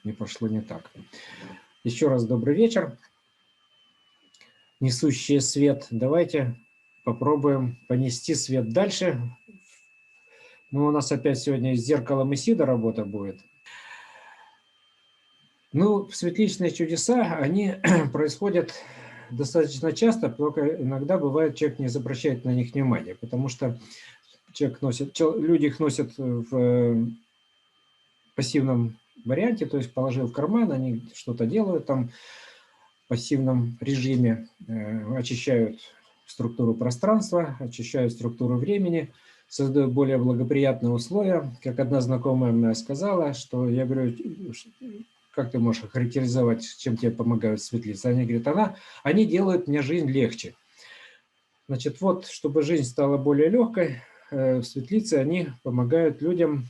не пошло не так. Еще раз добрый вечер. Несущие свет. Давайте попробуем понести свет дальше. Ну, у нас опять сегодня с зеркалом Исида работа будет. Ну, светличные чудеса, они происходят достаточно часто, только иногда бывает, человек не обращает на них внимания, потому что люди их носят в пассивном варианте, то есть положил в карман, они что-то делают там в пассивном режиме, очищают структуру пространства, очищают структуру времени, создают более благоприятные условия. Как одна знакомая мне сказала, что я говорю, как ты можешь охарактеризовать, чем тебе помогают светлицы? Они говорят, они делают мне жизнь легче. Значит, вот, чтобы жизнь стала более легкой, светлицы, они помогают людям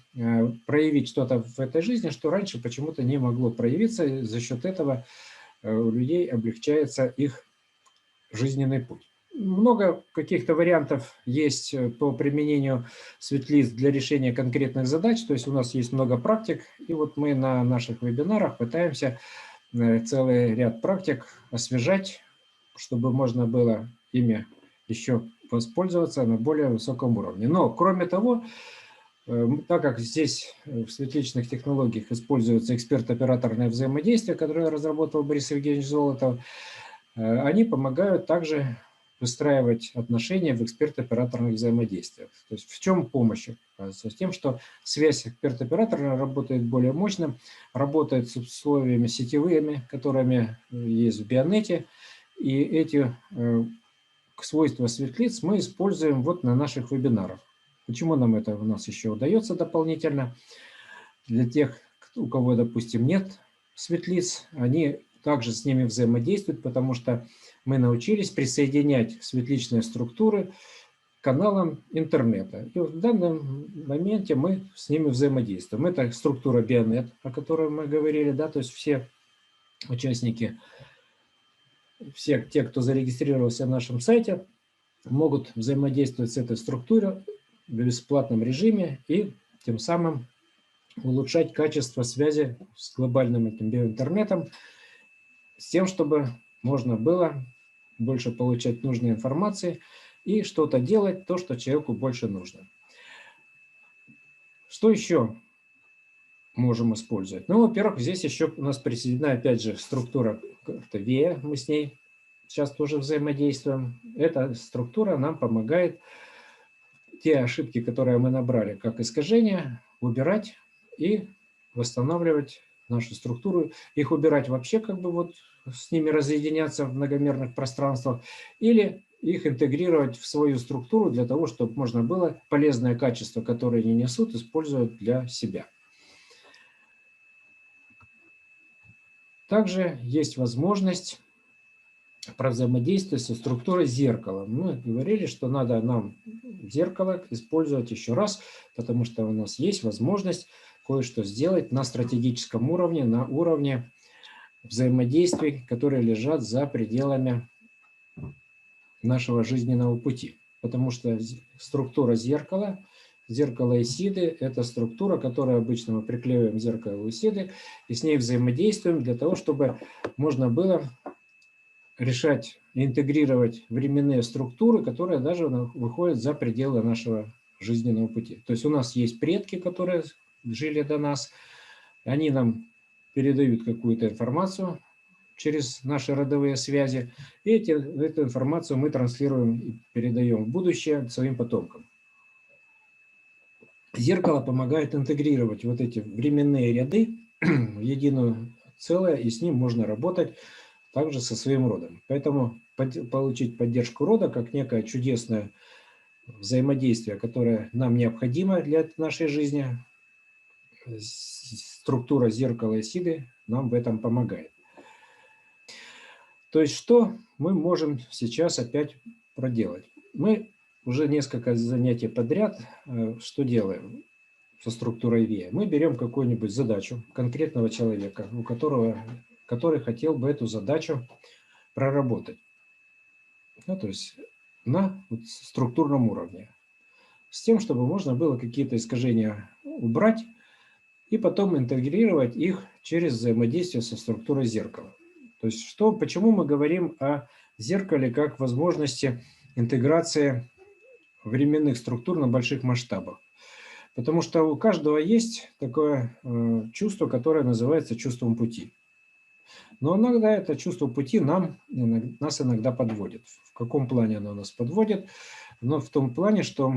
проявить что-то в этой жизни, что раньше почему-то не могло проявиться, и за счет этого у людей облегчается их жизненный путь. Много каких-то вариантов есть по применению светлиц для решения конкретных задач, то есть у нас есть много практик, и вот мы на наших вебинарах пытаемся целый ряд практик освежать, чтобы можно было ими еще воспользоваться на более высоком уровне. Но, кроме того, так как здесь в светличных технологиях используется эксперт-операторное взаимодействие, которое разработал Борис Евгеньевич Золотов, они помогают также выстраивать отношения в эксперт-операторных взаимодействиях. То есть в чем помощь? С тем, что связь эксперт-оператора работает более мощно, работает с условиями сетевыми, которыми есть в Бионете, и эти свойства светлиц мы используем вот на наших вебинарах. Почему нам это у нас еще удается дополнительно? Для тех, у кого, допустим, нет светлиц, они также с ними взаимодействуют, потому что мы научились присоединять светличные структуры к каналам интернета. И в данном моменте мы с ними взаимодействуем. Это структура Бионет, о которой мы говорили, да, то есть все участники, все те, кто зарегистрировался на нашем сайте, могут взаимодействовать с этой структурой в бесплатном режиме и тем самым улучшать качество связи с глобальным биоинтернетом, с тем, чтобы можно было больше получать нужной информации и что-то делать, то, что человеку больше нужно. Что еще можем использовать? Ну, во-первых, здесь еще у нас присоединена, опять же, структура Вея, мы с ней сейчас тоже взаимодействуем. Эта структура нам помогает те ошибки, которые мы набрали, как искажения, убирать и восстанавливать нашу структуру. Их убирать вообще, как бы вот с ними разъединяться в многомерных пространствах, или их интегрировать в свою структуру для того, чтобы можно было полезное качество, которое они несут, использовать для себя. Также есть возможность про взаимодействие со структурой зеркала. Мы говорили, что надо нам зеркало использовать еще раз, потому что у нас есть возможность кое-что сделать на стратегическом уровне, на уровне взаимодействий, которые лежат за пределами нашего жизненного пути. Потому что структура зеркала, зеркало Исиды, это структура, которую обычно мы приклеиваем к зеркалу Исиды и с ней взаимодействуем для того, чтобы можно было решать, интегрировать временные структуры, которые даже выходят за пределы нашего жизненного пути. То есть у нас есть предки, которые жили до нас, они нам передают какую-то информацию через наши родовые связи, и эту информацию мы транслируем и передаем в будущее своим потомкам. Зеркало помогает интегрировать вот эти временные ряды в единое целое, и с ним можно работать также со своим родом. Поэтому получить поддержку рода как некое чудесное взаимодействие, которое нам необходимо для нашей жизни, структура зеркала Исиды нам в этом помогает. То есть что мы можем сейчас опять проделать? Мы уже несколько занятий подряд что делаем со структурой Вея? Мы берем какую-нибудь задачу конкретного человека, который хотел бы эту задачу проработать. Ну, то есть на структурном уровне. С тем, чтобы можно было какие-то искажения убрать и потом интегрировать их через взаимодействие со структурой зеркала. То есть почему мы говорим о зеркале как возможности интеграции временных структур на больших масштабах? Потому что у каждого есть такое чувство, которое называется чувством пути. Но иногда это чувство пути нас иногда подводит. В каком плане оно нас подводит? Но в том плане, что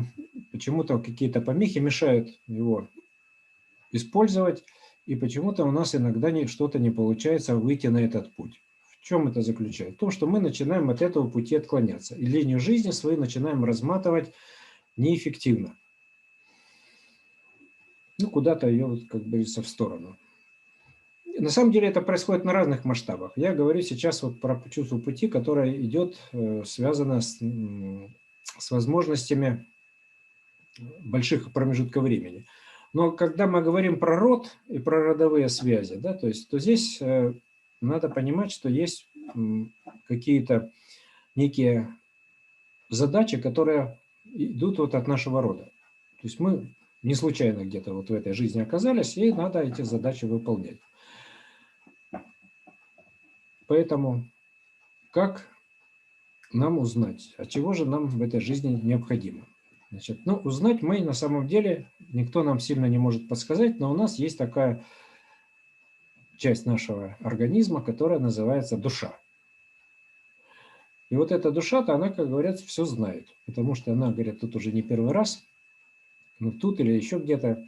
почему-то какие-то помехи мешают его использовать, и почему-то у нас иногда что-то не получается выйти на этот путь. В чем это заключается? В том, что мы начинаем от этого пути отклоняться. И линию жизни свою начинаем разматывать неэффективно. Ну, куда-то ее, вот, как говорится, в сторону. На самом деле это происходит на разных масштабах. Я говорю сейчас вот про чувство пути, которое идет, связано с возможностями больших промежутков времени. Но когда мы говорим про род и про родовые связи, да, то здесь надо понимать, что есть какие-то некие задачи, которые идут вот от нашего рода. То есть мы не случайно где-то вот в этой жизни оказались, и надо эти задачи выполнять. Поэтому как нам узнать, а чего же нам в этой жизни необходимо? Значит, ну, узнать мы на самом деле, никто нам сильно не может подсказать, но у нас есть такая часть нашего организма, которая называется душа. И вот эта душа-то, она, как говорят, все знает, потому что она, говорят, тут уже не первый раз, ну, тут или еще где-то.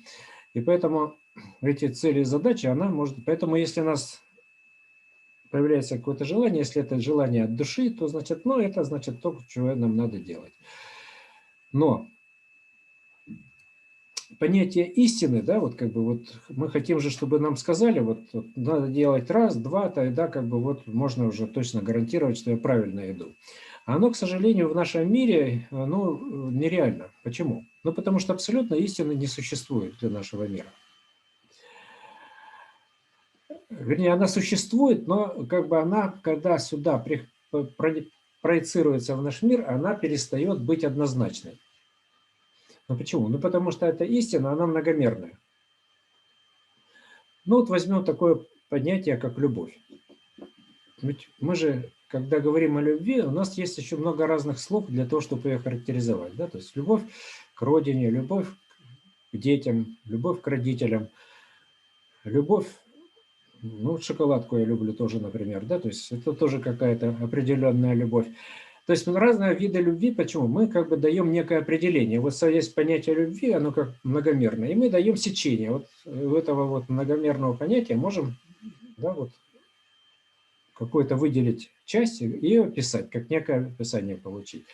И поэтому эти цели и задачи, она может... Поэтому если у нас появляется какое-то желание, если это желание от души, то значит, ну, это значит то, что нам надо делать. Но понятие истины, да, вот как бы вот мы хотим же, чтобы нам сказали, вот надо делать раз, два, тогда как бы вот можно уже точно гарантировать, что я правильно иду. А оно, к сожалению, в нашем мире, ну, нереально. Почему? Ну, потому что абсолютно истины не существует для нашего мира. Вернее, она существует, но как бы она, когда сюда проецируется в наш мир, она перестает быть однозначной. Ну почему? Ну потому что эта истина, она многомерная. Ну вот возьмем такое понятие, как любовь. Ведь мы же, когда говорим о любви, у нас есть еще много разных слов для того, чтобы ее характеризовать. Да? То есть любовь к родине, любовь к детям, любовь к родителям, любовь, ну, шоколадку я люблю тоже, например, да, то есть это тоже какая-то определенная любовь. То есть разные виды любви, почему? Мы как бы даем некое определение. Вот есть понятие любви, оно как многомерное, и мы даем сечение. Вот у этого вот многомерного понятия можем, да, вот какую-то выделить часть и описать, как некое описание получить.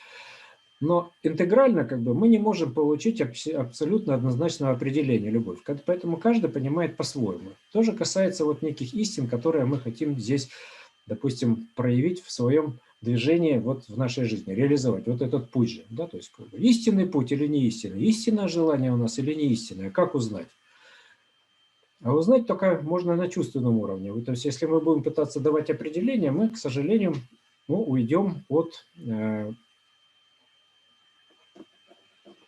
Но интегрально как бы мы не можем получить абсолютно однозначного определения любовь. Поэтому каждый понимает по-своему. То же касается вот неких истин, которые мы хотим здесь, допустим, проявить в своем движении вот в нашей жизни, реализовать. Вот этот путь же. Да? То есть как бы, истинный путь или не истинный? Истинное желание у нас или не истинное? Как узнать? А узнать только можно на чувственном уровне. То есть если мы будем пытаться давать определение, мы, к сожалению, уйдем от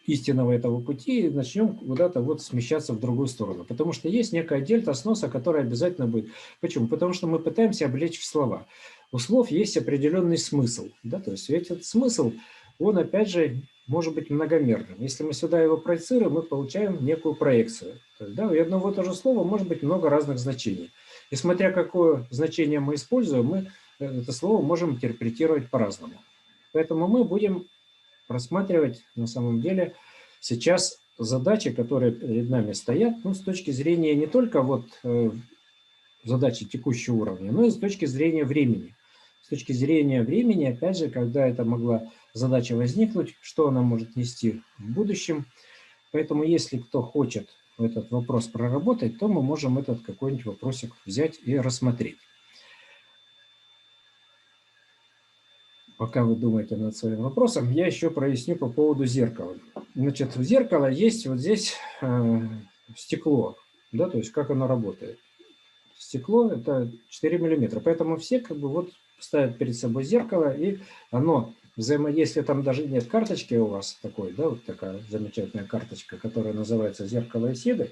истинного этого пути и начнем куда-то вот смещаться в другую сторону. Потому что есть некая дельта сноса, которая обязательно будет. Почему? Потому что мы пытаемся облечь в слова. У слов есть определенный смысл. Да? То есть этот смысл, он опять же может быть многомерным. Если мы сюда его проецируем, мы получаем некую проекцию. То есть, да, и одного и того же слова может быть много разных значений. И смотря какое значение мы используем, мы это слово можем интерпретировать по-разному. Поэтому мы будем рассматривать на самом деле сейчас задачи, которые перед нами стоят, ну, с точки зрения не только вот задачи текущего уровня, но и с точки зрения времени. С точки зрения времени, опять же, когда это могла задача возникнуть, что она может нести в будущем. Поэтому если кто хочет этот вопрос проработать, то мы можем этот какой-нибудь вопросик взять и рассмотреть. Пока вы думаете над своим вопросом, я еще проясню по поводу зеркала. Значит, в зеркало есть вот здесь стекло, да, то есть как оно работает. Стекло это 4 миллиметра, поэтому все как бы вот ставят перед собой зеркало, и оно взаимодействие, там даже нет карточки у вас такой, да, вот такая замечательная карточка, которая называется зеркало Исиды.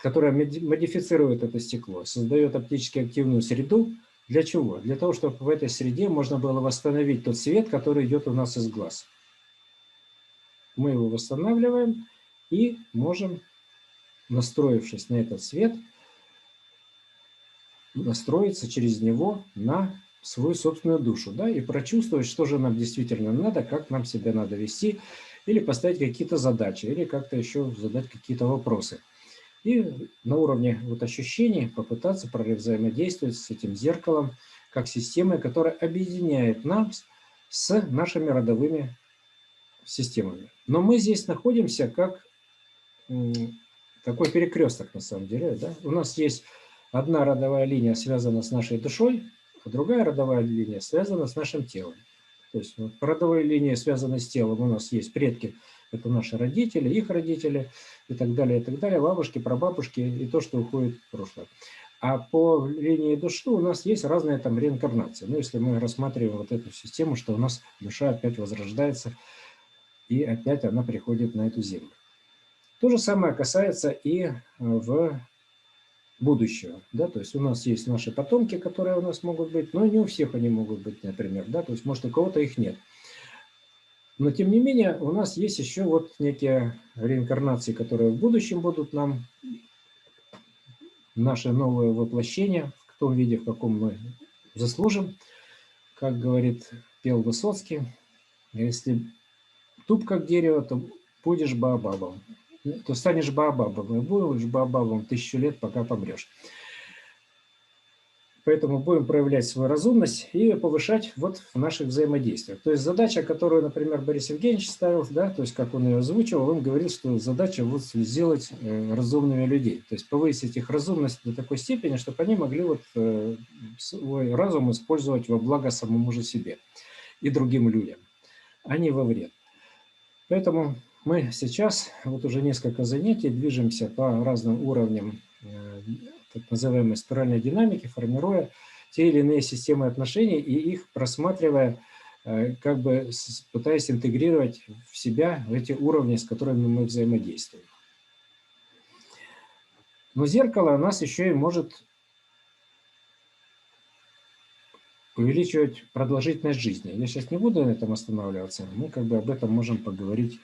которая модифицирует это стекло, создает оптически активную среду. Для чего? Для того, чтобы в этой среде можно было восстановить тот свет, который идет у нас из глаз. Мы его восстанавливаем и можем, настроившись на этот свет, настроиться через него на свою собственную душу, да, и прочувствовать, что же нам действительно надо, как нам себя надо вести, или поставить какие-то задачи, или как-то еще задать какие-то вопросы. И на уровне вот ощущений попытаться взаимодействовать с этим зеркалом, как системой, которая объединяет нас с нашими родовыми системами. Но мы здесь находимся как такой перекресток на самом деле. Да? У нас есть одна родовая линия связана с нашей душой, а другая родовая линия связана с нашим телом. То есть вот, по родовой линии, связанной с телом, у нас есть предки, это наши родители, их родители и так далее, бабушки, прабабушки и то, что уходит в прошлое. А по линии души у нас есть разные там реинкарнации. Ну, если мы рассматриваем вот эту систему, что у нас душа опять возрождается, и опять она приходит на эту землю. То же самое касается и в будущего, да, то есть у нас есть наши потомки, которые у нас могут быть, но не у всех они могут быть, например, да, то есть может у кого-то их нет. Но тем не менее у нас есть еще вот некие реинкарнации, которые в будущем будут нам, наше новое воплощение в том виде, в каком мы заслужим, как говорит, пел Высоцкий, если туп как дерево, то будешь баобабом. То станешь баобабом, и будешь баобабом 1000 лет, пока помрешь. Поэтому будем проявлять свою разумность и повышать вот в наших взаимодействиях. То есть задача, которую, например, Борис Евгеньевич ставил, да, то есть как он ее озвучивал, он говорил, что задача вот сделать разумными людей. То есть повысить их разумность до такой степени, чтобы они могли вот свой разум использовать во благо самому же себе и другим людям, а не во вред. Поэтому мы сейчас, вот уже несколько занятий, движемся по разным уровням так называемой спиральной динамики, формируя те или иные системы отношений и их просматривая, как бы пытаясь интегрировать в себя эти уровни, с которыми мы взаимодействуем. Но зеркало нас еще и может увеличивать продолжительность жизни. Я сейчас не буду на этом останавливаться, мы как бы об этом можем поговорить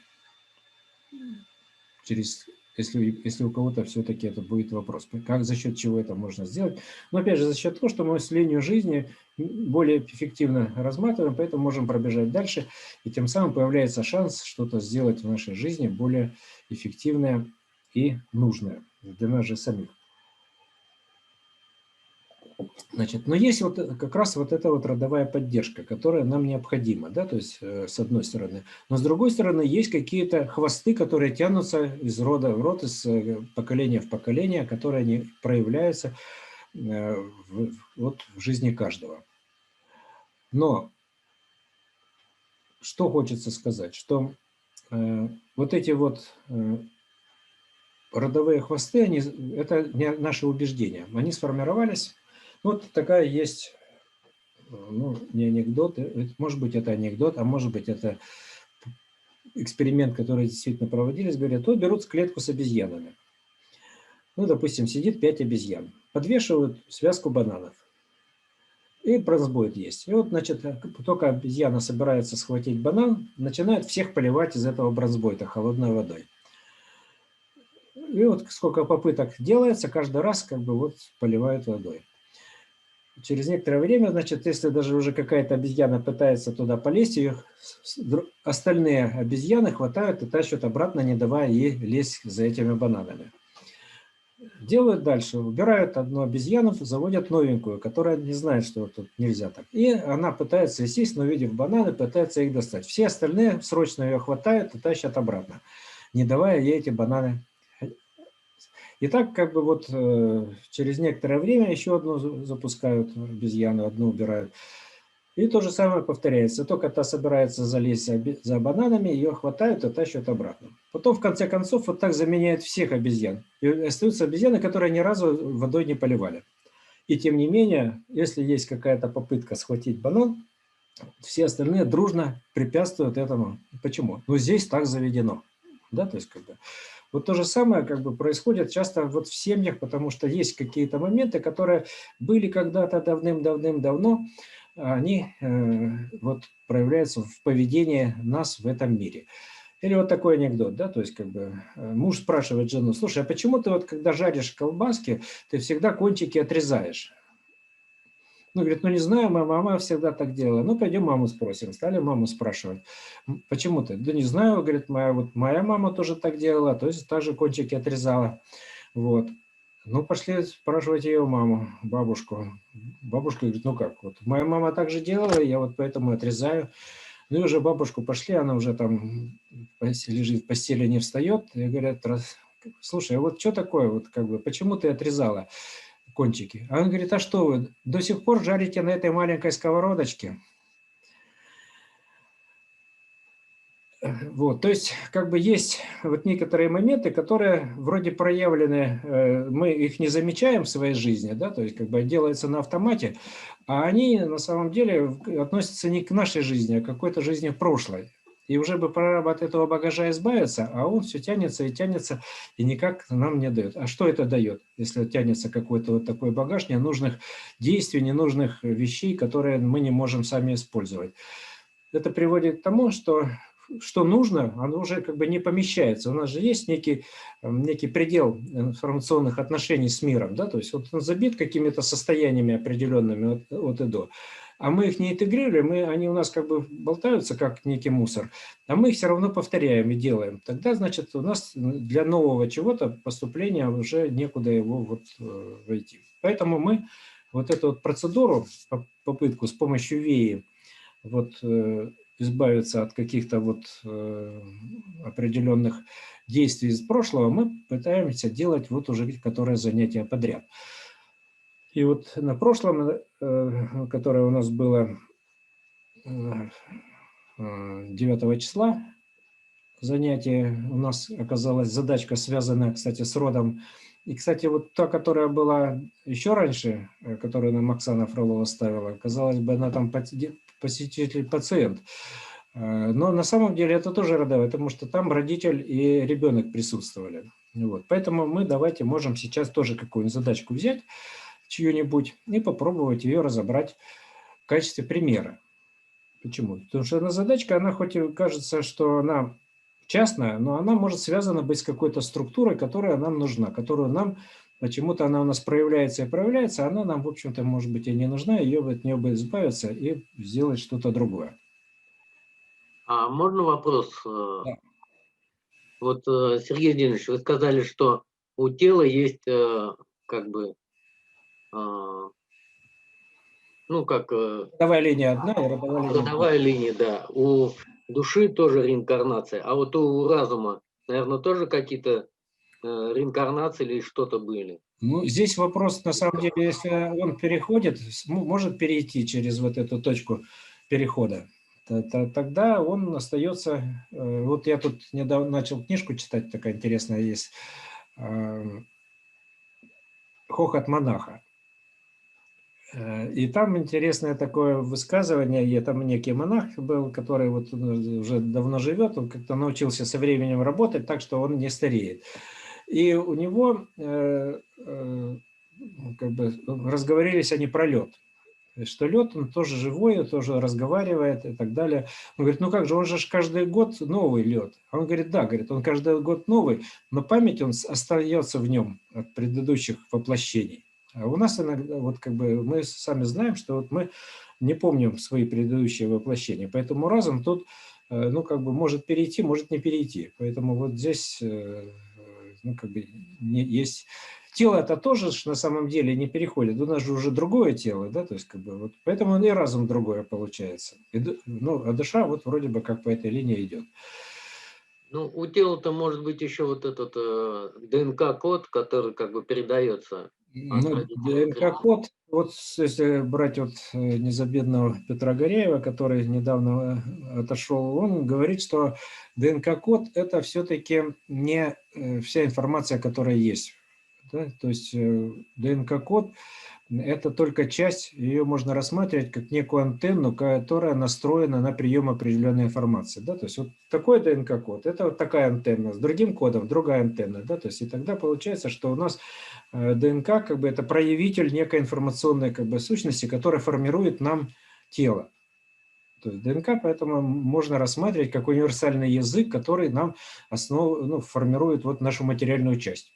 через, если у кого-то все-таки это будет вопрос, как, за счет чего это можно сделать. Но опять же, за счет того, что мы с линию жизни более эффективно разматываем, поэтому можем пробежать дальше, и тем самым появляется шанс что-то сделать в нашей жизни более эффективное и нужное для нас же самих. Значит, но есть вот как раз вот эта вот родовая поддержка, которая нам необходима, да, то есть с одной стороны. Но с другой стороны есть какие-то хвосты, которые тянутся из рода в род, из поколения в поколение, которые не проявляются вот в жизни каждого. Но что хочется сказать, что вот эти вот родовые хвосты, это не наши убеждения, они сформировались. Вот такая есть, ну, не анекдот, может быть, это анекдот, а может быть, это эксперимент, который действительно проводились, говорят, вот берут клетку с обезьянами. Ну, допустим, сидит 5 обезьян, подвешивают связку бананов, и бронзбойт есть. И вот, значит, только обезьяна собирается схватить банан, начинает всех поливать из этого бронзбойта холодной водой. И вот сколько попыток делается, каждый раз как бы вот поливают водой. Через некоторое время, значит, если даже уже какая-то обезьяна пытается туда полезть, ее остальные обезьяны хватают и тащат обратно, не давая ей лезть за этими бананами. Делают дальше, убирают одну обезьяну, заводят новенькую, которая не знает, что тут нельзя так. И она пытается сесть, но увидев бананы, пытается их достать. Все остальные срочно ее хватают и тащат обратно, не давая ей эти бананы. И так как бы вот через некоторое время еще одну запускают обезьяну, одну убирают. И то же самое повторяется. Только та собирается залезть за бананами, ее хватают и тащат обратно. Потом в конце концов вот так заменяют всех обезьян. И остаются обезьяны, которые ни разу водой не поливали. И тем не менее, если есть какая-то попытка схватить банан, все остальные дружно препятствуют этому. Почему? Ну здесь так заведено. Да, то есть как бы... Вот то же самое как бы происходит часто вот в семьях, потому что есть какие-то моменты, которые были когда-то давным-давным-давно, а они вот проявляются в поведении нас в этом мире. Или вот такой анекдот, да, то есть как бы муж спрашивает жену: слушай, а почему ты вот когда жаришь колбаски, ты всегда кончики отрезаешь? Ну, говорит, ну не знаю, моя мама всегда так делала. Ну, пойдем маму спросим. Стали маму спрашивать. Почему ты? Да не знаю, говорит, моя мама тоже так делала, то есть также кончики отрезала. Вот. Ну, пошли спрашивать ее маму, бабушку. Бабушка говорит, ну как, вот моя мама так же делала, я вот поэтому отрезаю. Ну и уже бабушку пошли, она уже там лежит в постели, не встает. И говорят, слушай, а вот что такое, вот как бы, почему ты отрезала кончики? А он говорит, а что вы до сих пор жарите на этой маленькой сковородочке? Вот, то есть, как бы есть вот некоторые моменты, которые вроде проявлены, мы их не замечаем в своей жизни, да, то есть, как бы делается на автомате, а они на самом деле относятся не к нашей жизни, а к какой-то жизни прошлой. И уже бы пора бы от этого багажа избавиться, а он все тянется, и никак нам не дает. А что это дает, если тянется какой-то вот такой багаж ненужных действий, ненужных вещей, которые мы не можем сами использовать? Это приводит к тому, что нужно, оно уже как бы не помещается. У нас же есть некий предел информационных отношений с миром, да, то есть вот он забит какими-то состояниями определенными от и до, а мы их не интегрируем, они у нас как бы болтаются, как некий мусор, а мы их все равно повторяем и делаем. Тогда, значит, у нас для нового чего-то поступления уже некуда его вот войти. Поэтому мы вот эту вот процедуру, попытку с помощью веи вот избавиться от каких-то вот определенных действий из прошлого, мы пытаемся делать вот уже которое занятие подряд. И вот на прошлом, которое у нас было 9 числа, занятие, у нас оказалась задачка, связанная, кстати, с родом. И, кстати, вот та, которая была еще раньше, которую нам Оксана Фролова ставила, казалось бы, она там посетитель-пациент. Но на самом деле это тоже родовая, потому что там родитель и ребенок присутствовали. Вот. Поэтому мы давайте можем сейчас тоже какую-нибудь задачку взять, чью-нибудь, и попробовать ее разобрать в качестве примера. Почему? Потому что эта задачка, она хоть и кажется, что она частная, но она может связана быть с какой-то структурой, которая нам нужна, которую нам, почему-то она у нас проявляется и проявляется, она нам, в общем-то, может быть, и не нужна, от нее бы избавиться и сделать что-то другое. А можно вопрос? Да. Вот, Сергей Евгеньевич, вы сказали, что у тела есть как бы, ну как, Родовая линия одна и родовая линия родовая другая. линия, да. У души тоже реинкарнация, а вот у разума, наверное, тоже какие-то реинкарнации или что-то были. Ну, здесь вопрос, на самом деле, если он переходит, может перейти через вот эту точку перехода, тогда он остается... Вот я тут недавно начал книжку читать, такая интересная есть, «Хохот монаха». И там интересное такое высказывание, и там некий монах был, который вот уже давно живет, он как-то научился со временем работать так, что он не стареет. И у него как бы разговорились они про лед. Что лед, он тоже живой, он тоже разговаривает и так далее. Он говорит, ну как же, он же каждый год новый лед. А он говорит, да, говорит, он каждый год новый, но память он остается в нем от предыдущих воплощений. А у нас иногда, вот как бы мы сами знаем, что вот мы не помним свои предыдущие воплощения, поэтому разум тут, ну как бы может перейти, может не перейти. Поэтому вот здесь, ну как бы есть... Тело это тоже на самом деле не переходит. У нас же уже другое тело, да, то есть как бы вот поэтому и разум другое получается. Ну, а душа вот вроде бы как по этой линии идет. Ну, у тела-то может быть еще вот этот ДНК-код, который как бы передается от Ну, родителя к ребенку. ДНК-код, вот если брать вот незабвенного Петра Гореева, который недавно отошел, он говорит, что ДНК-код это все-таки не вся информация, которая есть. Да? То есть ДНК-код это только часть, ее можно рассматривать как некую антенну, которая настроена на прием определенной информации. Да? То есть вот такой ДНК-код, это вот такая антенна, с другим кодом другая антенна. Да? То есть и тогда получается, что у нас ДНК как бы это проявитель некой информационной как бы сущности, которая формирует нам тело. То есть ДНК поэтому можно рассматривать как универсальный язык, который нам формирует вот нашу материальную часть.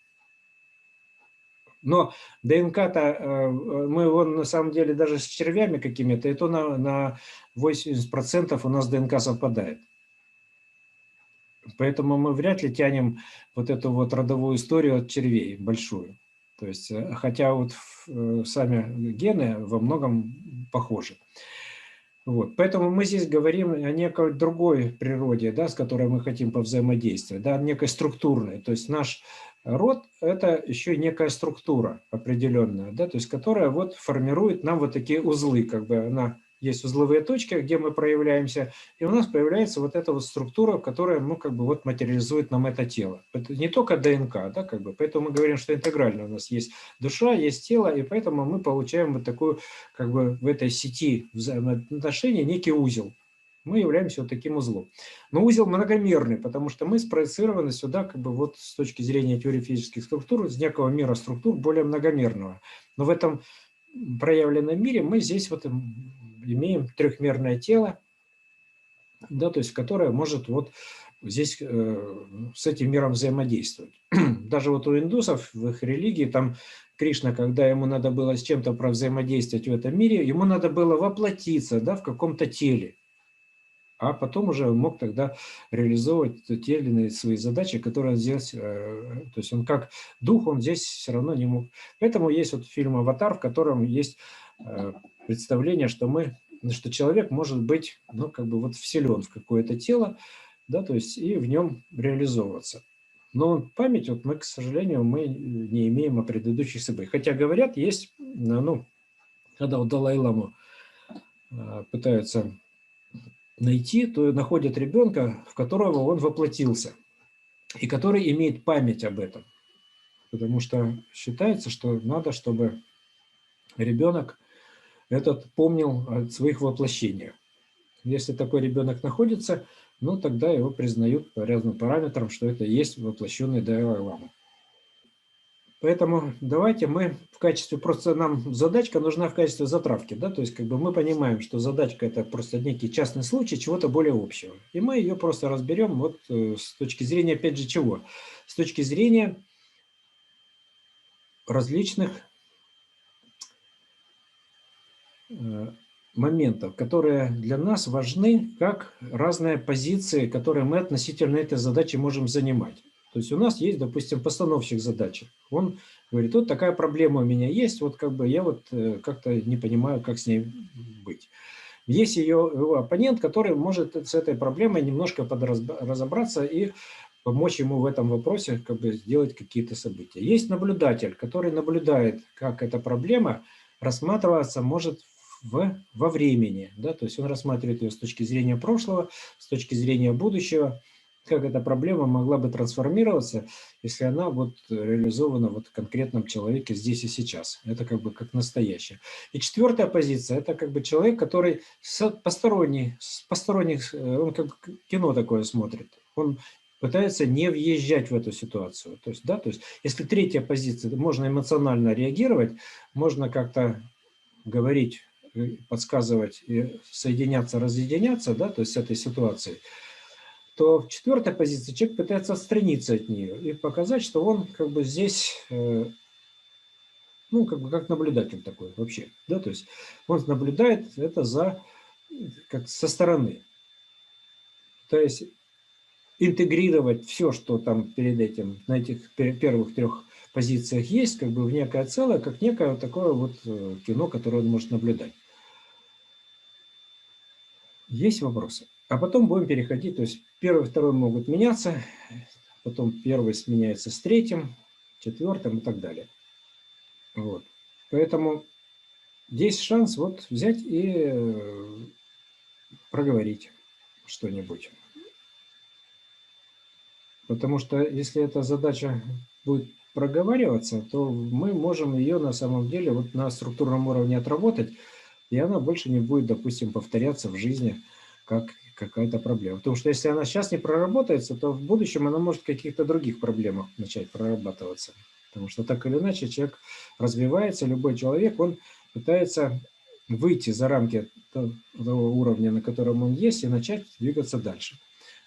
Но ДНК-то, мы его на самом деле даже с червями какими-то, и то на 80% у нас ДНК совпадает. Поэтому мы вряд ли тянем вот эту вот родовую историю от червей большую. То есть, хотя вот сами гены во многом похожи. Вот. Поэтому мы здесь говорим о некой другой природе, да, с которой мы хотим повзаимодействовать, да, некой структурной. То есть наш род – это еще и некая структура определенная, да, то есть которая вот формирует нам вот такие узлы, как бы она есть узловые точки, где мы проявляемся, и у нас появляется вот эта вот структура, которая, ну, как бы вот материализует нам это тело. Это не только ДНК, да, как бы, поэтому мы говорим, что интегрально у нас есть душа, есть тело, и поэтому мы получаем вот такую, как бы в этой сети взаимоотношений некий узел. Мы являемся вот таким узлом. Но узел многомерный, потому что мы спроецированы сюда, как бы вот с точки зрения теории физических структур, из некого мира структур более многомерного. Но в этом проявленном мире мы здесь вот имеем трехмерное тело, да, то есть которое может вот здесь с этим миром взаимодействовать. Даже вот у индусов в их религии там Кришна, когда ему надо было с чем-то взаимодействовать в этом мире, ему надо было воплотиться, да, в каком-то теле, а потом уже мог тогда реализовывать те или иные свои задачи, которые он здесь, то есть он как дух, он здесь все равно не мог. Поэтому есть вот фильм «Аватар», в котором есть представление, что человек может быть, ну, как бы вот вселен в какое-то тело, да, то есть и в нем реализовываться. Но память, вот мы, к сожалению, мы не имеем о предыдущих событиях. Хотя говорят, есть, ну, когда у Далай-ламу пытаются найти, то находят ребенка, в которого он воплотился, и который имеет память об этом. Потому что считается, что надо, чтобы ребенок этот помнил о своих воплощениях. Если такой ребенок находится, ну тогда его признают по разным параметрам, что это и есть воплощенный Далай-лама. Поэтому давайте мы в качестве, просто нам задачка нужна в качестве затравки, да, то есть как бы мы понимаем, что задачка это просто некий частный случай чего-то более общего. И мы ее просто разберем вот с точки зрения, опять же, чего? С точки зрения различных моментов, которые для нас важны, как разные позиции, которые мы относительно этой задачи можем занимать. То есть у нас есть, допустим, постановщик задачи. Он говорит, вот такая проблема у меня есть, вот как бы я вот как-то не понимаю, как с ней быть. Есть его оппонент, который может с этой проблемой немножко разобраться и помочь ему в этом вопросе, как бы сделать какие-то события. Есть наблюдатель, который наблюдает, как эта проблема рассматриваться может во времени, да, то есть он рассматривает ее с точки зрения прошлого, с точки зрения будущего, как эта проблема могла бы трансформироваться, если она вот реализована вот в конкретном человеке здесь и сейчас. Это как бы как настоящее. И четвертая позиция – это как бы человек, который посторонних, он как кино такое смотрит. Он пытается не въезжать в эту ситуацию. То есть, да, то есть, если третья позиция, можно эмоционально реагировать, можно как-то говорить, подсказывать и соединяться, разъединяться, да, то есть с этой ситуацией, то в четвертой позиции человек пытается отстраниться от нее и показать, что он как бы здесь, ну, как бы как наблюдатель такой вообще, да, то есть он наблюдает это как со стороны. То есть интегрировать все, что там перед этим, на этих первых трех позициях есть, как бы в некое целое, как некое вот такое вот кино, которое он может наблюдать. Есть вопросы? А потом будем переходить, то есть первый и второй могут меняться, потом первый сменяется с третьим, четвертым и так далее. Вот. Поэтому есть шанс вот взять и проговорить что-нибудь. Потому что если эта задача будет проговариваться, то мы можем ее на самом деле вот на структурном уровне отработать, и она больше не будет, допустим, повторяться в жизни как какая-то проблема. Потому что если она сейчас не проработается, то в будущем она может в каких-то других проблемах начать прорабатываться. Потому что так или иначе человек развивается, любой человек, он пытается выйти за рамки того уровня, на котором он есть, и начать двигаться дальше.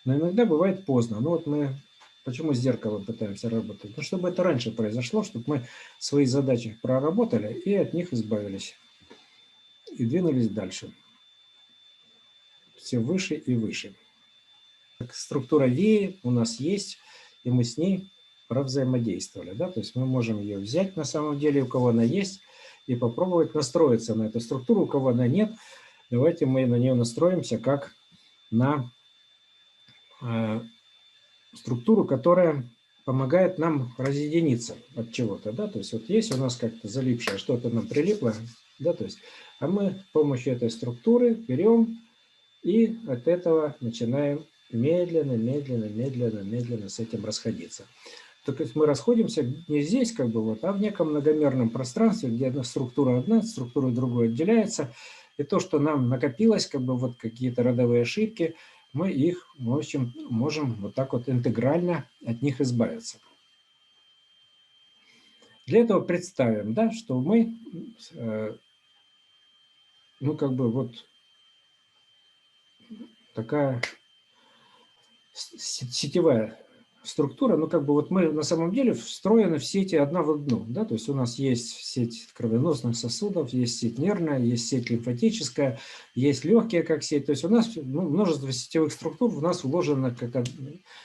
Но иногда бывает поздно. Ну вот мы почему с зеркалом пытаемся работать? Ну, чтобы это раньше произошло, чтобы мы свои задачи проработали и от них избавились. И двинулись дальше. Все выше и выше. Структура веи у нас есть, и мы с ней провзаимодействовали. Да? То есть мы можем ее взять на самом деле, у кого она есть, и попробовать настроиться на эту структуру, у кого она нет. Давайте мы на нее настроимся как на структуру, которая помогает нам разъединиться от чего-то. Да? То есть вот есть у нас как-то залипшее, что-то нам прилипло, да? То есть, а мы с помощью этой структуры берем и от этого начинаем медленно, медленно, медленно, медленно с этим расходиться. То есть мы расходимся не здесь, как бы вот, а в неком многомерном пространстве, где одна структура другой отделяется. И то, что нам накопилось, как бы вот какие-то родовые ошибки, мы их, в общем, можем вот так вот интегрально от них избавиться. Для этого представим, да, что мы, ну как бы вот такая сетевая структура, ну как бы вот мы на самом деле встроены в сети одна в одну, да, то есть у нас есть сеть кровеносных сосудов, есть сеть нервная, есть сеть лимфатическая, есть легкие как сеть, то есть у нас множество сетевых структур в нас вложено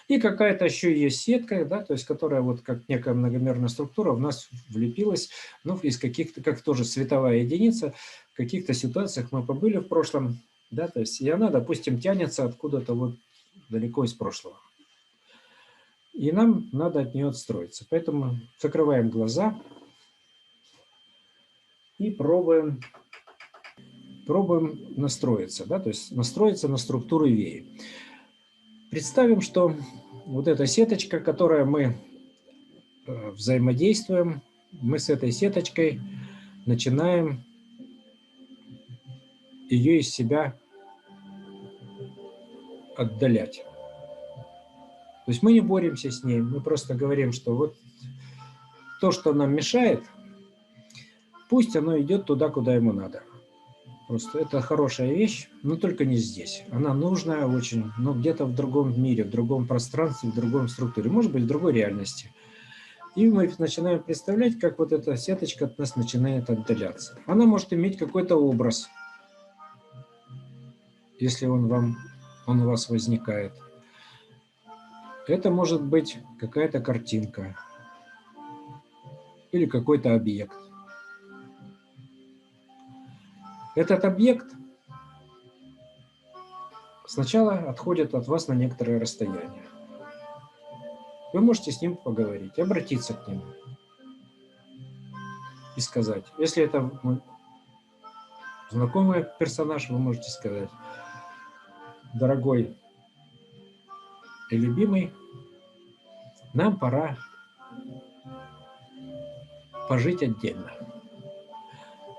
и какая-то еще есть сетка, да, то есть которая вот как некая многомерная структура в нас влепилась, ну из каких-то, как тоже световая единица, в каких-то ситуациях мы побыли в прошлом, да, то есть и она, допустим, тянется откуда-то вот далеко из прошлого. И нам надо от нее отстроиться. Поэтому закрываем глаза и пробуем настроиться, да, то есть настроиться на структуру веи. Представим, что вот эта сеточка, которой мы взаимодействуем, мы с этой сеточкой начинаем ее из себя отдалять. То есть мы не боремся с ней, мы просто говорим, что вот то, что нам мешает, пусть оно идет туда, куда ему надо. Просто это хорошая вещь, но только не здесь. Она нужная очень, но где-то в другом мире, в другом пространстве, в другом структуре, может быть, в другой реальности. И мы начинаем представлять, как вот эта сеточка от нас начинает отдаляться. Она может иметь какой-то образ, если он у вас возникает. Это может быть какая-то картинка или какой-то объект. Этот объект сначала отходит от вас на некоторое расстояние. Вы можете с ним поговорить, обратиться к нему и сказать. Если это знакомый персонаж, вы можете сказать: дорогой и любимый, нам пора пожить отдельно.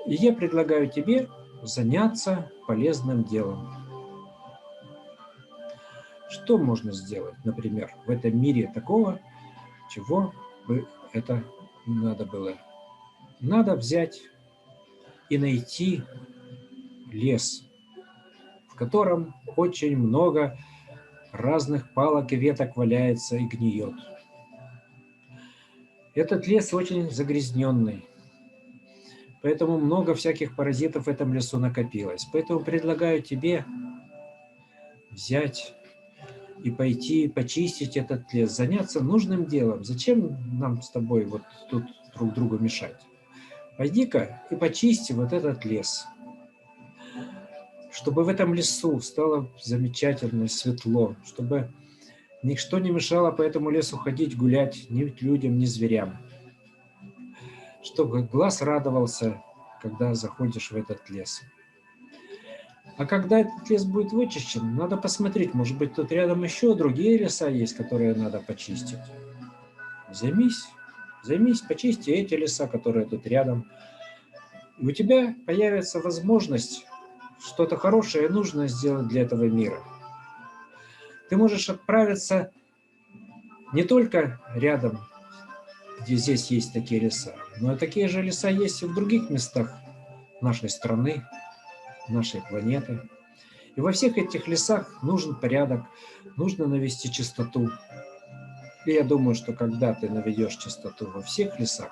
И я предлагаю тебе заняться полезным делом. Что можно сделать, например, в этом мире такого, чего бы это надо было? Надо взять и найти лес, в котором очень много разных палок и веток валяется и гниет. Этот лес очень загрязненный, поэтому много всяких паразитов в этом лесу накопилось. Поэтому предлагаю тебе взять и пойти почистить этот лес, заняться нужным делом. Зачем нам с тобой вот тут друг другу мешать? Пойди-ка и почисти вот этот лес, чтобы в этом лесу стало замечательно, светло, чтобы ничто не мешало по этому лесу ходить, гулять ни людям, ни зверям. Чтобы глаз радовался, когда заходишь в этот лес. А когда этот лес будет вычищен, надо посмотреть, может быть, тут рядом еще другие леса есть, которые надо почистить. Займись Займись, почисти эти леса, которые тут рядом. И у тебя появится возможность что-то хорошее и нужное сделать для этого мира. Ты можешь отправиться не только рядом, где здесь есть такие леса, но и такие же леса есть и в других местах нашей страны, нашей планеты. И во всех этих лесах нужен порядок, нужно навести чистоту. И я думаю, что когда ты наведешь чистоту во всех лесах,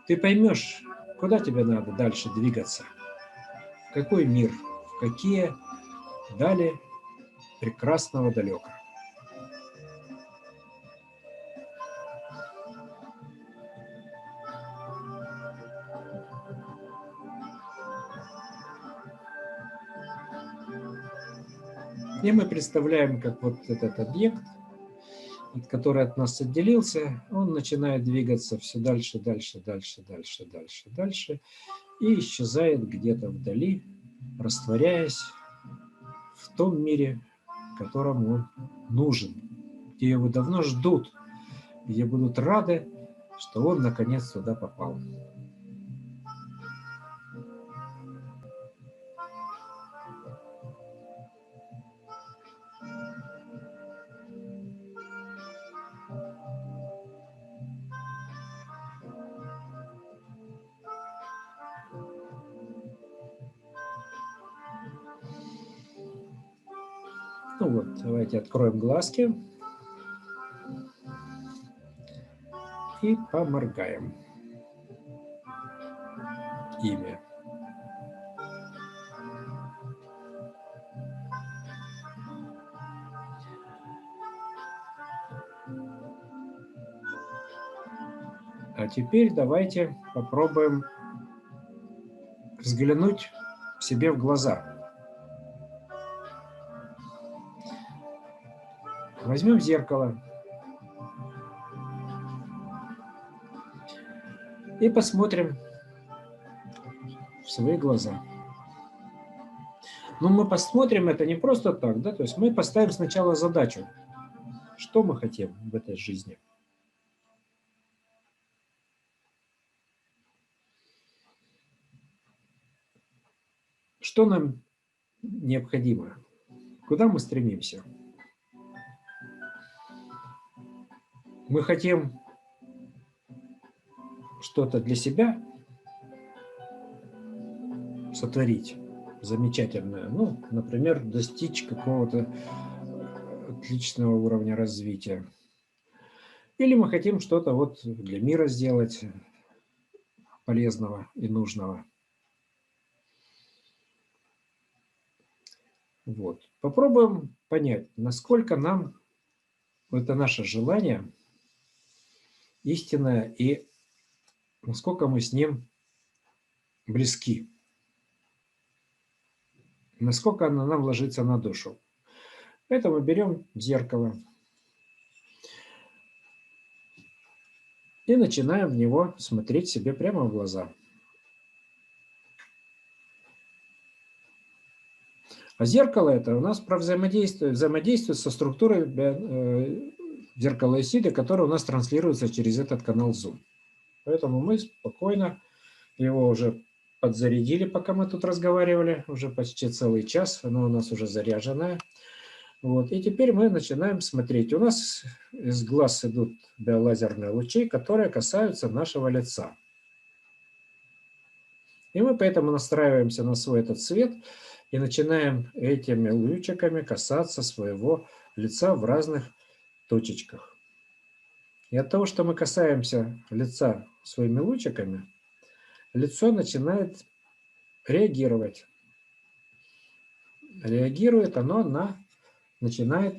ты поймешь, куда тебе надо дальше двигаться, в какой мир, в какие дали прекрасного далека. И мы представляем, как вот этот объект, который от нас отделился, он начинает двигаться все дальше, дальше, дальше, дальше, дальше, дальше, и исчезает где-то вдали, растворяясь в том мире, которому он нужен, где его давно ждут, где будут рады, что он наконец туда попал. Ну вот, давайте откроем глазки и поморгаем ими. А теперь давайте попробуем взглянуть себе в глаза. Возьмем зеркало и посмотрим в свои глаза. Но мы посмотрим это не просто так, да, то есть мы поставим сначала задачу, что мы хотим в этой жизни. Что нам необходимо? Куда мы стремимся? Мы хотим что-то для себя сотворить замечательное, ну, например, достичь какого-то отличного уровня развития. Или мы хотим что-то вот для мира сделать полезного и нужного. Вот. Попробуем понять, насколько нам это наше желание истинное и насколько мы с ним близки, насколько оно нам ложится на душу. Поэтому берем зеркало и начинаем в него смотреть себе прямо в глаза. А зеркало это у нас про взаимодействие со структурой зеркала Исиды, которая у нас транслируется через этот канал Zoom. Поэтому мы спокойно его уже подзарядили, пока мы тут разговаривали, уже почти целый час, оно у нас уже заряженное. Вот. И теперь мы начинаем смотреть. У нас из глаз идут биолазерные лучи, которые касаются нашего лица. И мы поэтому настраиваемся на свой этот свет и начинаем этими лучиками касаться своего лица в разных точечках. И от того, что мы касаемся лица своими лучиками, лицо начинает реагировать. Реагирует оно начинает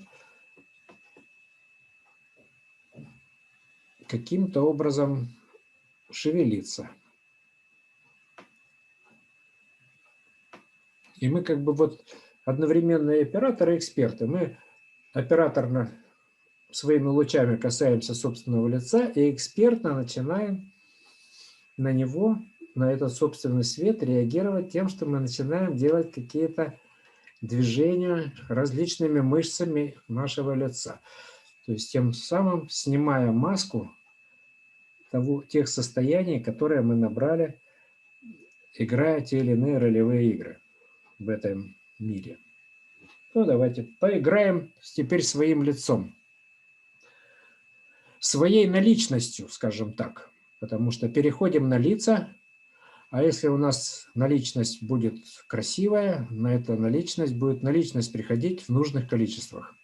каким-то образом шевелиться. И мы как бы вот одновременно и операторы, и эксперты. Мы операторно своими лучами касаемся собственного лица и экспертно начинаем на него, на этот собственный свет реагировать тем, что мы начинаем делать какие-то движения различными мышцами нашего лица. То есть тем самым снимая маску тех состояний, которые мы набрали, играя те или иные ролевые игры в этом мире. Ну, давайте поиграем теперь своим лицом, своей наличностью, скажем так, потому что переходим на лица, а если у нас наличность будет красивая, на эту наличность будет наличность приходить в нужных количествах.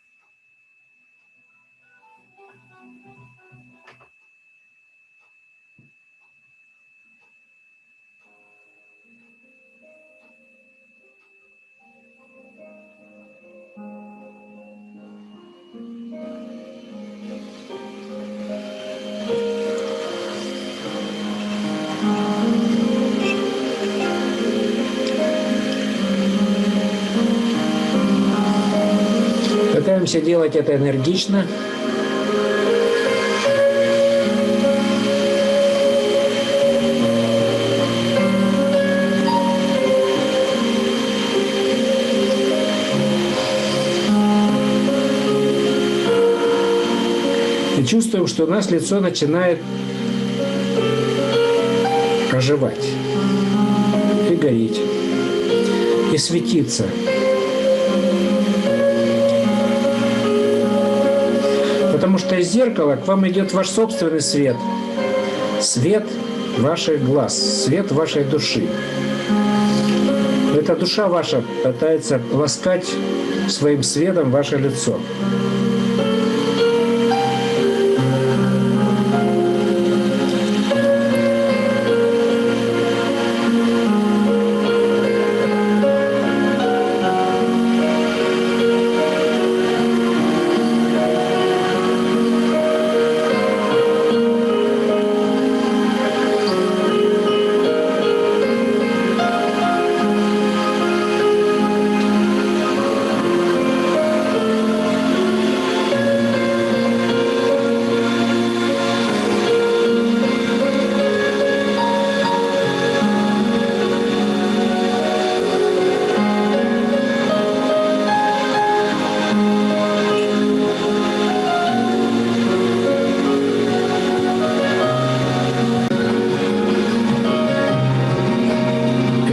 Пытаемся делать это энергично. И чувствуем, что у нас лицо начинает оживать, и гореть, и светиться. Потому что из зеркала к вам идет ваш собственный свет. Свет ваших глаз, свет вашей души. Эта душа ваша пытается ласкать своим светом ваше лицо.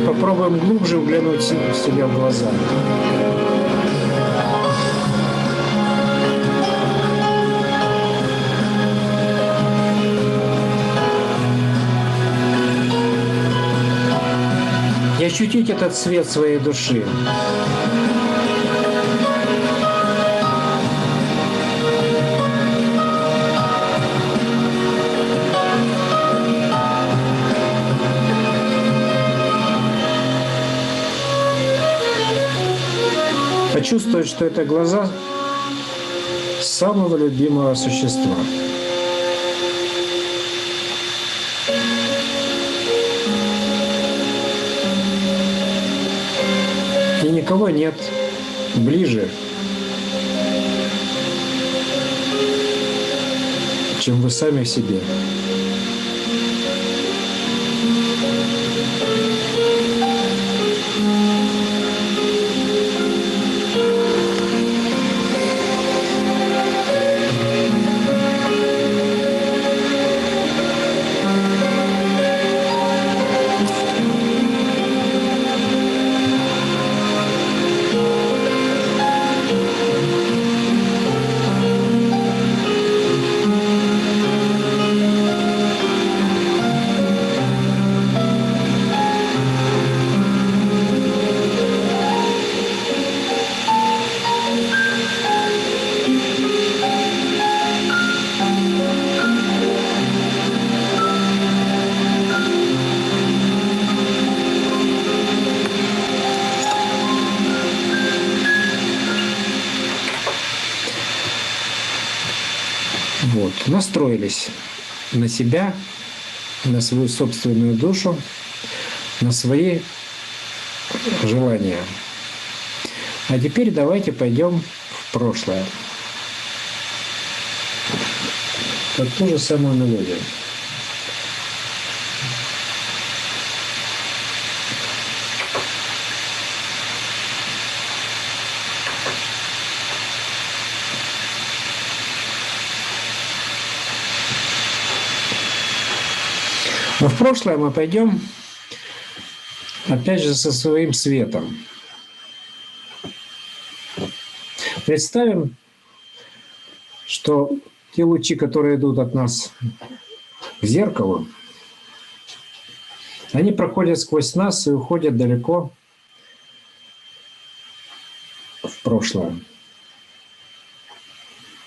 Попробуем глубже взглянуть себе в глаза. И ощутить этот свет своей души. Почувствовать, что это глаза самого любимого существа. И никого нет ближе, чем вы сами в себе. Вот, настроились на себя, на свою собственную душу, на свои желания. А теперь давайте пойдем в прошлое. Под ту же самую мелодию. Но в прошлое мы пойдем, опять же, со своим светом. Представим, что те лучи, которые идут от нас к зеркалу, они проходят сквозь нас и уходят далеко в прошлое.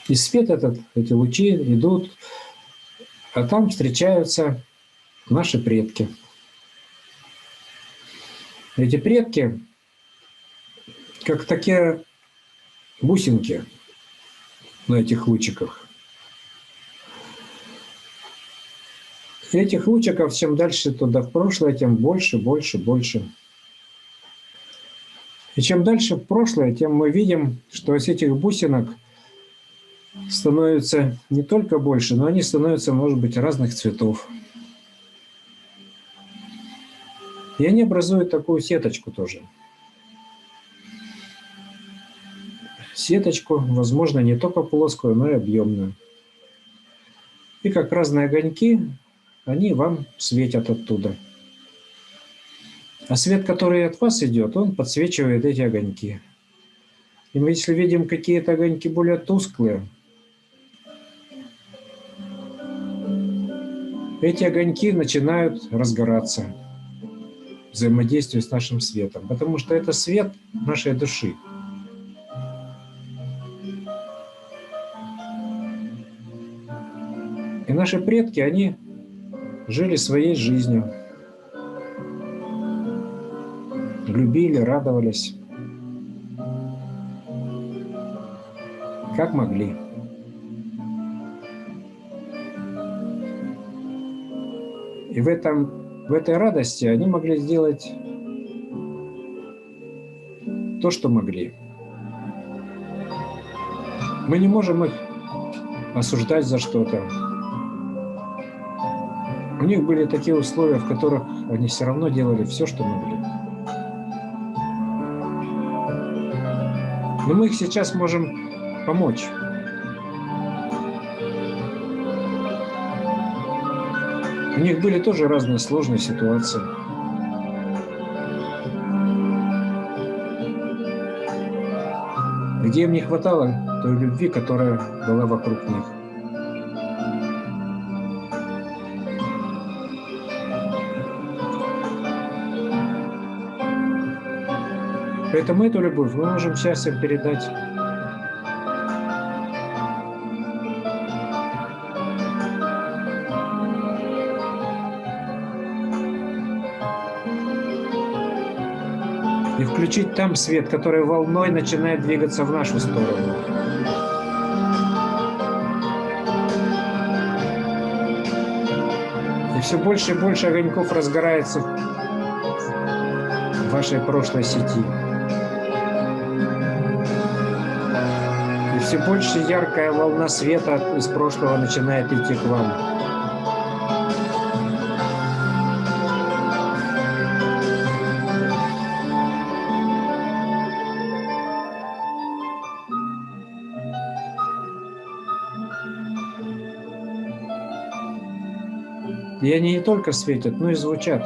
И свет этот, эти лучи идут, а там встречаются наши предки. Эти предки, как такие бусинки на этих лучиках. И этих лучиков, чем дальше туда в прошлое, тем больше, больше, больше. И чем дальше в прошлое, тем мы видим, что из этих бусинок становится не только больше, но они становятся, может быть, разных цветов. И они образуют такую сеточку тоже. Сеточку, возможно, не только плоскую, но и объемную. И как разные огоньки, они вам светят оттуда. А свет, который от вас идет, он подсвечивает эти огоньки. И мы, если видим какие-то огоньки более тусклые, эти огоньки начинают разгораться, взаимодействуя с нашим светом, потому что это свет нашей души. И наши предки, они жили своей жизнью, любили, радовались, как могли. И в этой радости они могли сделать то, что могли. Мы не можем их осуждать за что-то. У них были такие условия, в которых они все равно делали все, что могли. Но мы их сейчас можем помочь. У них были тоже разные сложные ситуации. Где им не хватало той любви, которая была вокруг них. Поэтому эту любовь мы можем сейчас им передать. И включить там свет, который волной начинает двигаться в нашу сторону. И все больше и больше огоньков разгорается в вашей прошлой сети. И все больше яркая волна света из прошлого начинает идти к вам. И они не только светят, но и звучат.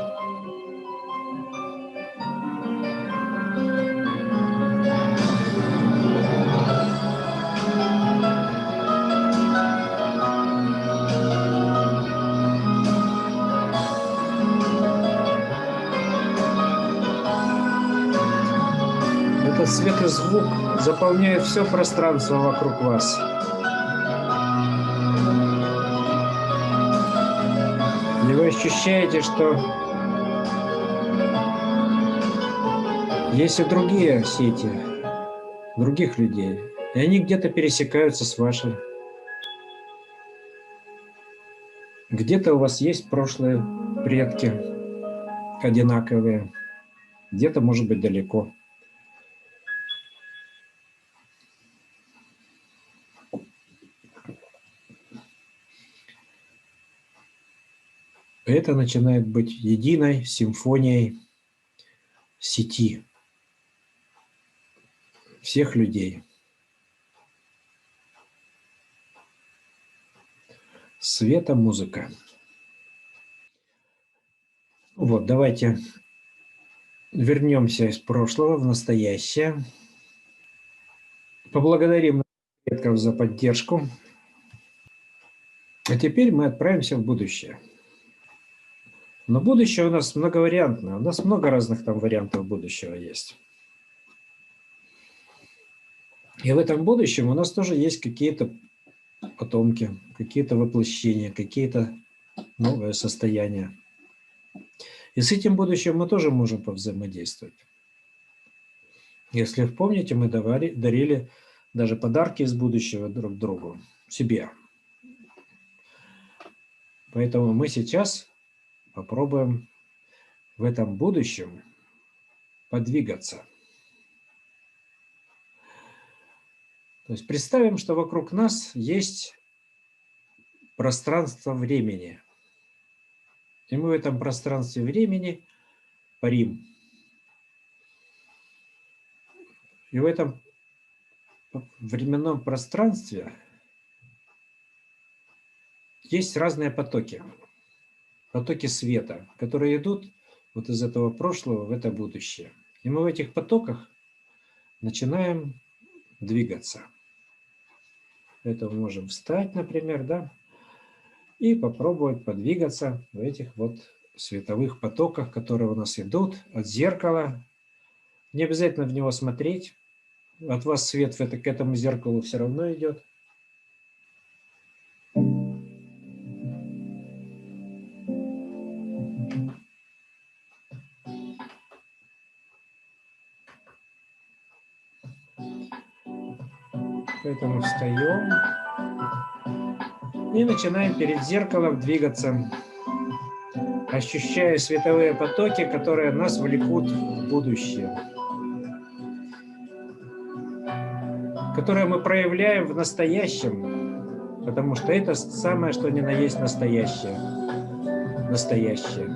Этот свет и звук заполняет все пространство вокруг вас. И вы ощущаете, что есть и другие сети, других людей. И они где-то пересекаются с вашей. Где-то у вас есть прошлые предки одинаковые, где-то, может быть, далеко. Это начинает быть единой симфонией сети всех людей. Светомузыка. Вот, давайте вернемся из прошлого в настоящее. Поблагодарим предков за поддержку. А теперь мы отправимся в будущее. Но будущее у нас многовариантное. У нас много разных там вариантов будущего есть. И в этом будущем у нас тоже есть какие-то потомки, какие-то воплощения, какие-то новые состояния. И с этим будущим мы тоже можем повзаимодействовать. Если помните, мы дарили даже подарки из будущего друг другу, себе. Поэтому мы сейчас попробуем в этом будущем подвигаться. То есть представим, что вокруг нас есть пространство времени. И мы в этом пространстве времени парим. И в этом временном пространстве есть разные потоки. Потоки света, которые идут вот из этого прошлого в это будущее. И мы в этих потоках начинаем двигаться. Это мы можем встать, например, да, и попробовать подвигаться в этих вот световых потоках, которые у нас идут от зеркала. Не обязательно в него смотреть. От вас свет к этому зеркалу все равно идет. Поэтому встаем и начинаем перед зеркалом двигаться, ощущая световые потоки, которые нас влекут в будущее, которые мы проявляем в настоящем, потому что это самое, что ни на есть настоящее. Настоящее.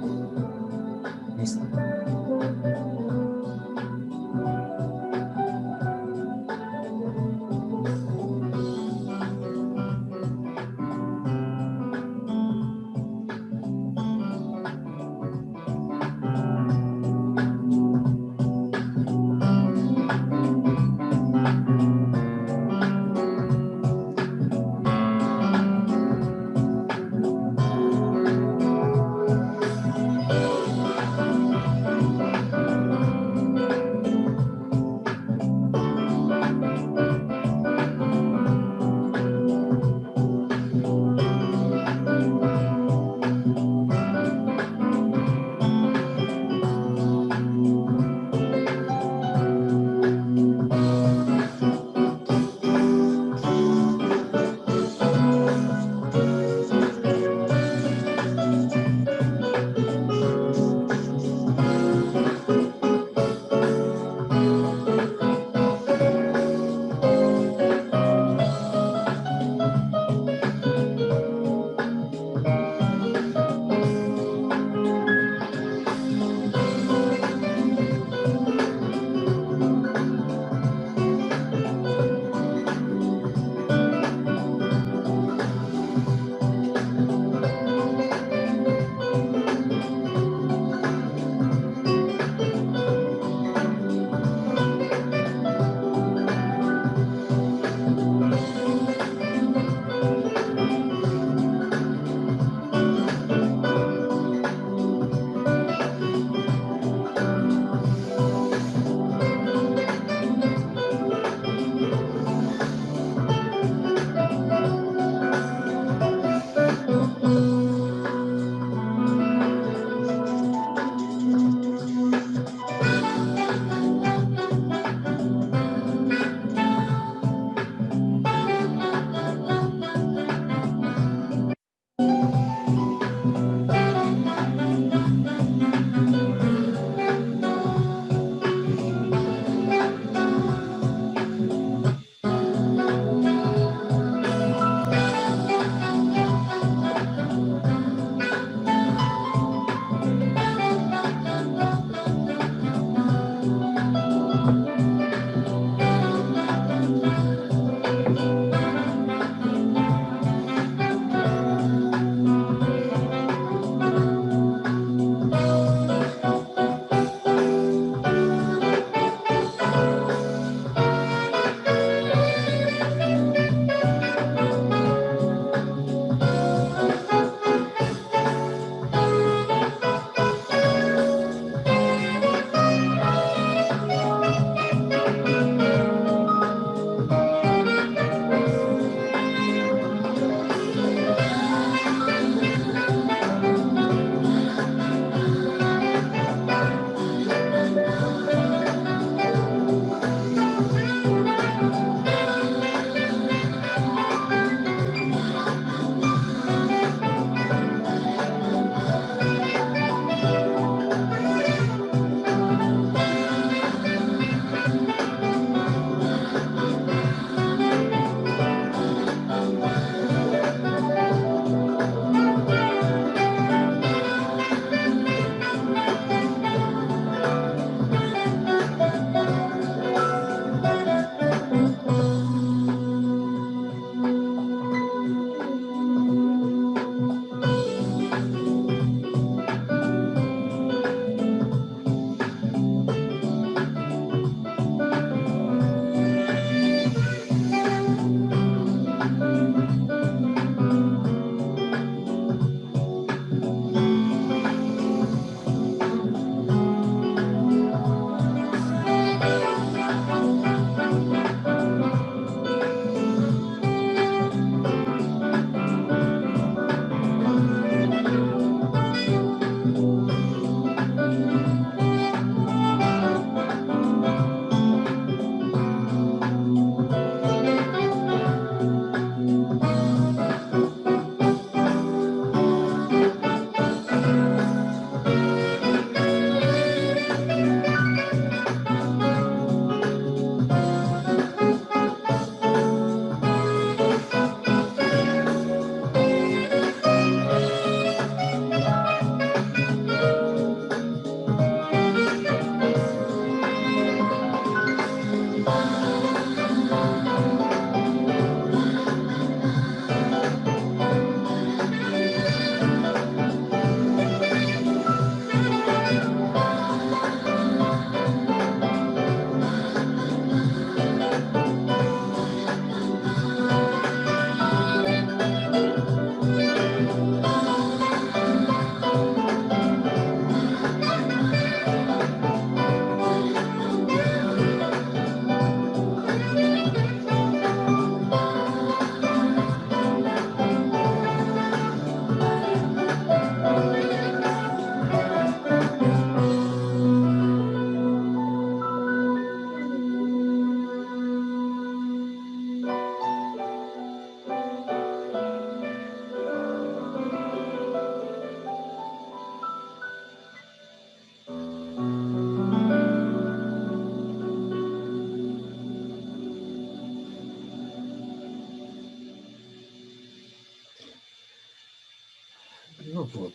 Вот.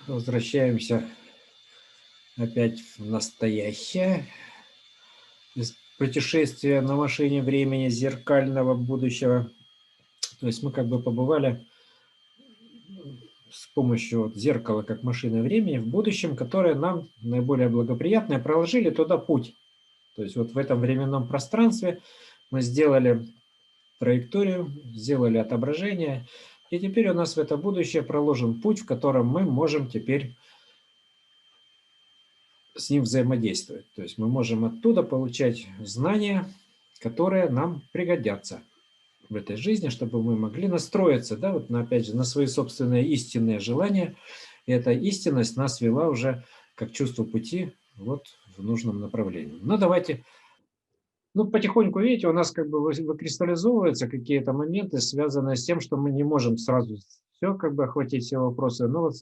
Возвращаемся опять в настоящее. Из путешествия на машине времени зеркального будущего. То есть мы как бы побывали с помощью вот зеркала как машины времени в будущем, которое нам наиболее благоприятное, проложили туда путь. То есть вот в этом временном пространстве мы сделали траекторию, сделали отображение, и теперь у нас в это будущее проложен путь, в котором мы можем теперь с ним взаимодействовать. То есть мы можем оттуда получать знания, которые нам пригодятся в этой жизни, чтобы мы могли настроиться, да, вот опять же, на свои собственные истинные желания. И эта истинность нас вела уже как чувство пути вот в нужном направлении. Ну, давайте, ну, потихоньку, видите, у нас как бы выкристаллизовываются какие-то моменты, связанные с тем, что мы не можем сразу все как бы охватить все вопросы. Но вот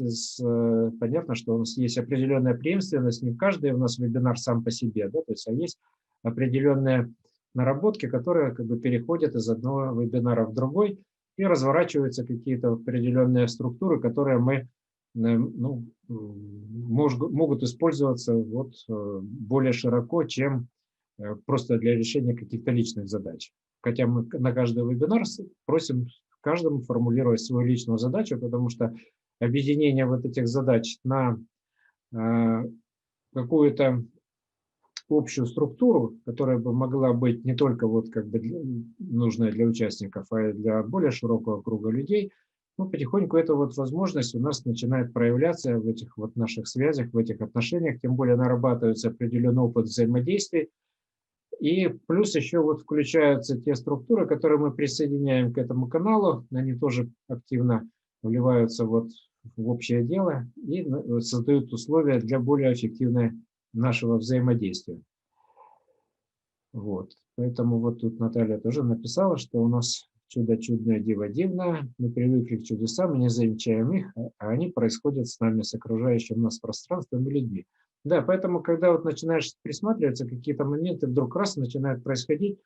понятно, что у нас есть определенная преемственность, не каждый у нас вебинар сам по себе, да, то есть, а есть определенные наработки, которые как бы переходят из одного вебинара в другой, и разворачиваются какие-то определенные структуры, которые мы, ну, могут использоваться вот более широко, чем просто для решения каких-то личных задач. Хотя мы на каждый вебинар просим каждому формулировать свою личную задачу, потому что объединение вот этих задач на какую-то общую структуру, которая бы могла быть не только вот как бы нужная для участников, а и для более широкого круга людей, ну, потихоньку эта вот возможность у нас начинает проявляться в этих вот наших связях, в этих отношениях, тем более нарабатывается определенный опыт взаимодействий. И плюс еще вот включаются те структуры, которые мы присоединяем к этому каналу, они тоже активно вливаются вот в общее дело и создают условия для более эффективного нашего взаимодействия. Вот. Поэтому вот тут Наталья тоже написала, что у нас чудо чудное, диво дивное, мы привыкли к чудесам, мы не замечаем их, а они происходят с нами, с окружающим нас пространством и людьми. Да, поэтому, когда вот начинаешь присматриваться, какие-то моменты вдруг раз начинают происходить,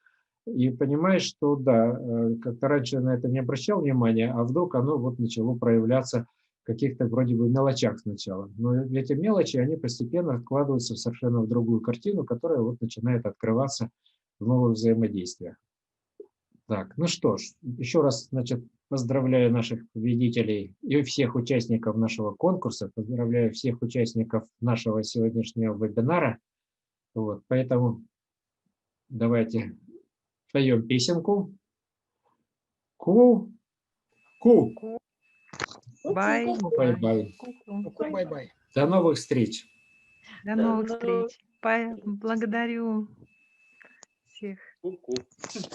и понимаешь, что да, как-то раньше на это не обращал внимания, а вдруг оно вот начало проявляться в каких-то вроде бы мелочах сначала. Но эти мелочи, они постепенно вкладываются совершенно в другую картину, которая вот начинает открываться в новых взаимодействиях. Так, ну что ж, еще раз, значит, поздравляю наших победителей и всех участников нашего конкурса, поздравляю всех участников нашего сегодняшнего вебинара. Вот, поэтому давайте поем песенку. Ку, ку, Бай. бай-бай. Бай-бай. До новых встреч. До новых встреч. Благодарю всех. Ку-ку.